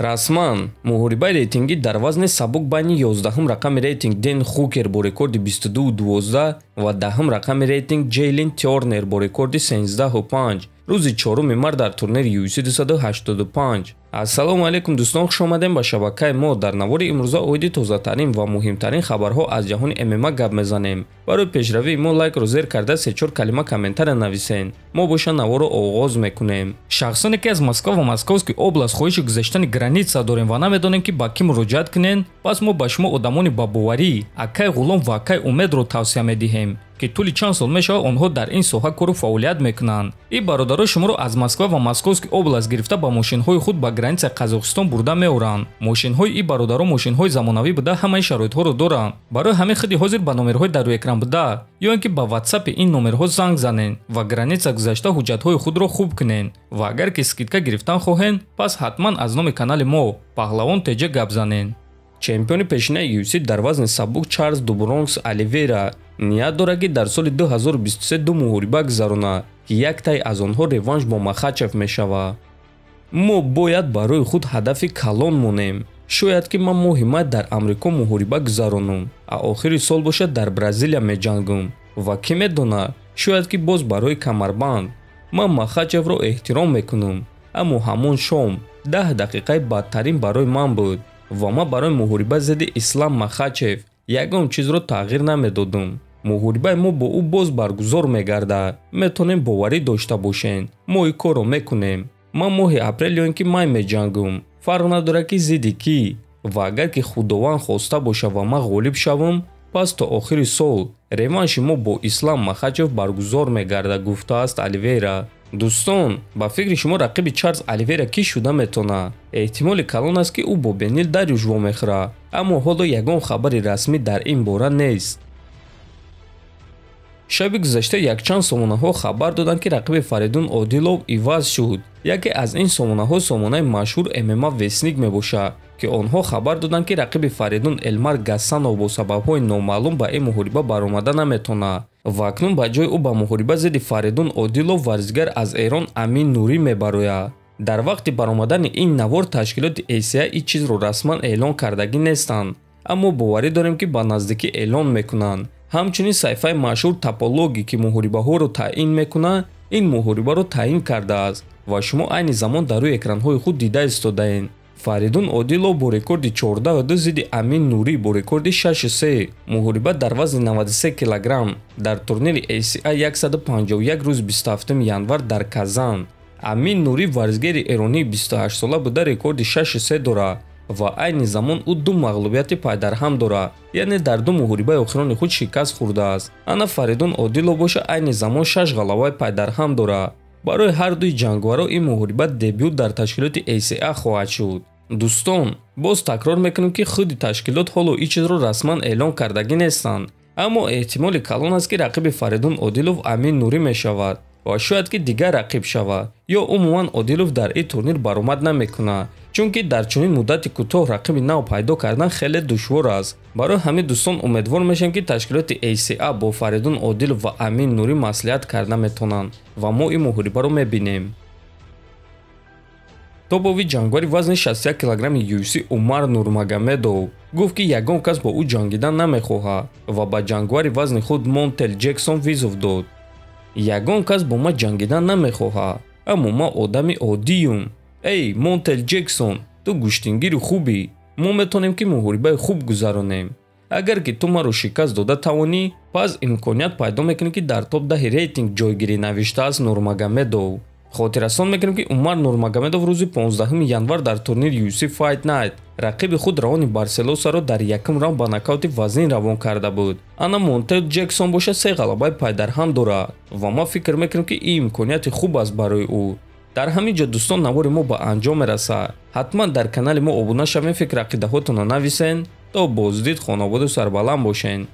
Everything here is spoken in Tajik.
Расман муҳорибаи рейтингӣ дар вазни сабук байни 11-ум рақами рейтинг Дэн Хукер бо рекорди 22-12 ва 10-ум рақами рейтинг Джейлин Тернер бо рекорди 13-5 рӯзи 4 март дар турнири UFC 285. Ассалому алайкум дӯстон, хуш омадем ба шабакаи мо. Дар навори имрӯза оиди тозатарин ва муҳимтарин хабарҳо аз ҷаҳони ММА гап мезанем. Барои пешравии мо лайкро зер карда 3-4 калима комментария нависен. мо боша наворо оғоз мекунем. Шахсоне ки аз Москва ва Московский област хоҳиши гузаштани граница дорем ва намедонем ки ба ки муроҷиат кунем, пас мо ба шумо одамони бабоварӣ, акай ғулом ва акай умедро тавсия медиҳем ки тӯли чанд сол мешавад онҳо дар ин соҳа кору фаъолият мекунанд. И бародаро шуморо аз Москва ва Московский област гирифта ба мошинҳои худ ба границаи Қазоқистон бурда меоранд. Мошинҳои и бародаро мошинҳои замонавӣ буда ҳамаи шароитҳоро доранд. Барои ҳамин худи ҳозир ба номерҳои дар рӯи экран буда ё ин ки ба WhatsApp ин номерҳо занг занен ва граница гузашта ҳуҷҷатҳои худро хуб кунен ва агар ки скидка гирифтан хоҳен, пас ҳатман аз номи канали мо Паҳлавон теҷа гап занен. Чемпиони пешинаи UFC дар вазни сабук Чарлз ду Бронкс Оливейра ният дорад ки дар соли 2023 ду муҳориба гузарона ки як тай аз онҳо реванш бо Махачев мешавад. мо бояд барои худ ҳадафи калон монем. шояд ки ман моҳи май дар Амрико муҳориба гузаронам, а охири сол бошад дар Бразилия меҷангам ва ки медонад, шояд ки боз барои камарбанд. ман Махачевро эҳтиром мекунам, аммо ҳамон шом 10 дақиқаи бадтарин барои ман буд ва ман барои муҳориба зидди Ислам Махачев ягон чизро тағйир намедодам. муҳорибаи мо бо ӯ боз баргузор мегардад. метонем боварӣ дошта бошен. мо ин корро мекунем. ман моҳи апрел ё ин ки май меҷангам. фарқ надорад ки зидди кӣ. ва агар ки худованд хоста боша ва ман ғолиб шавам, пас то охири сол реванши мо бо Ислам Махачев баргузор мегардад, гуфтааст Оливейра. дӯстон, ба фикри шумо рақиби Чарлз Оливейра кӣ шуда метавонад? эҳтимоли калон аст ки ӯ бо Бенил Дарюш вомехӯрад, аммо ҳоло ягон хабари расмӣ дар ин бора нест. шаби гузашта якчанд сомонаҳо хабар доданд ки рақиби Фаридун Одилов иваз шуд. яке аз ин сомонаҳо сомонаи машҳур ММА Весник мебошад ки онҳо хабар доданд ки рақиби Фаридун Элмар Гасанов бо сабабҳои номаълум ба ин муҳориба баромада наметавонад ва акнун ба ҷои ӯ ба муҳориба зидди Фаридун Одилов варзишгар аз Эрон Амин Нурӣ мебарояд. дар вақти баромадани ин навор ташкилоти ACI ин чизро расман эълон кардагӣ нестанд, аммо боварӣ дорем ки ба наздикӣ эълон мекунанд. ҳамчунин сайфаи машҳур Топологи ки муҳорибаҳоро таъин мекунад, ин муҳорибаро таъин кардааст ва шумо айни замон дар рӯи экранҳои худ дида истодаен. Фаридун Одилов бо рекорди 14-2 зидди Амин Нурӣ бо рекорди 6-3 муҳориба дар вазни 93 кг дар турнири ACI 151 рӯзи 27 январ дар Казан. Амин Нурӣ варзишгари эронии 28 сола буда рекорди 6-3 дорад ва айни замон ӯ ду мағлубияти пайдарҳам дорад, яъне дар ду муҳорибаи охирони худ шикаст хӯрдааст. ана Фаридун Одилов боша айни замон 6 ғалабаи пайдарҳам дорад. барои ҳар дуи ҷангваро ин муҳориба дебют дар ташкилоти ACI хоҳад шуд. дӯстон, боз такрор мекунем ки худи ташкилот ҳоло ин чизро расман эълон кардагӣ нестанд, аммо эҳтимоли калон аст ки рақиби Фаридун Одилов Амин Нурӣ мешавад ва шояд ки дигар рақиб шавад ё умуман Одилов дар ин турнир баромад намекунад, чунки дар чунин муддати кӯтоҳ рақиби нав пайдо кардан хеле душвор аст. барои ҳамин дӯстон умедвор мешавем ки ташкилоти ACI бо Фаридун Одилов ва Амин Нурӣ маслиҳат карда метавонанд ва мо ин муҳорибаро мебинем. тобови ҷангвари вазни 61 килограмми UFC Умар Нурмагомедов гуфт ки ягон кас бо ӯ ҷангидан намехоҳад ва ба ҷангвари вазни худ Монтел Ҷексон визов дод. ягон кас бо ман ҷангидан намехоҳад, аммо ман одами оддиюм. эй Монтел Ҷексон, ту гӯштингири хубӣ. мо метавонем ки муҳорибаи хуб гузаронем. агар ки ту маро шикаст дода тавонӣ, пас имконият пайдо мекунӣ ки дар топ 10 рейтинг ҷойгирӣ, навиштааст Нурмагомедов. хотиррасон мекунем ки Умар Нурмагомедов рӯзи 15 январ дар турнири UFC Fight Night рақиби худ Раони Барселосаро дар якум раунд ба нокаути вазнин равон карда буд. ана Монтел Ҷексон боша 3 ғалабаи пайдарҳам дорад ва ма фикр мекунем ки ин имконияти хуб аст барои ӯ. дар ҳамин ҷо дӯстон, навори мо ба анҷом мерасад. ҳатман дар канали мо обуна шавем, фикр ақидаҳотонро нависен. то боздид, хонободу сарбаланд бошен.